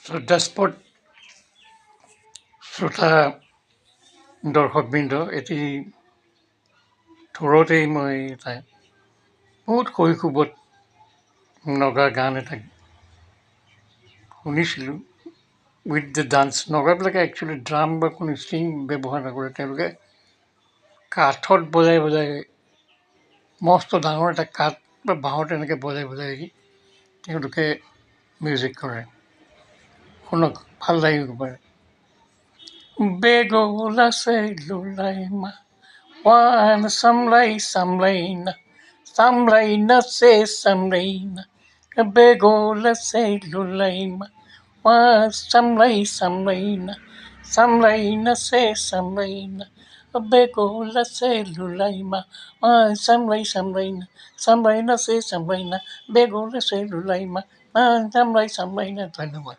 শ্ৰদ্ধাস্পদ শ্ৰোতা দৰ্শকবৃন্দ, এটি থোৰতেই মই এটা বহুত শৈশৱত নগা গান এটা শুনিছিলোঁ উইথ দ্য ডান্স। নগাবিলাকে একচুৱেলি ড্ৰাম বা কোনো ষ্ট্ৰিং ব্যৱহাৰ নকৰে, তেওঁলোকে কাঠত বজাই বজাই, মস্ত ডাঙৰ এটা কাঠ বা বাঁহত এনেকৈ বজাই বজাই তেওঁলোকে মিউজিক কৰে। শুনক, ভাল লাগিব পাৰে। Begola celulaima, wan samlaina, samlaina se samlaina. Begola celulaima, wan samlaina, samlaina se samlaina. Begola celulaima, wan samlaina, samlaina se samlaina. Begola celulaima, wan samlaina. ধন্যবাদ।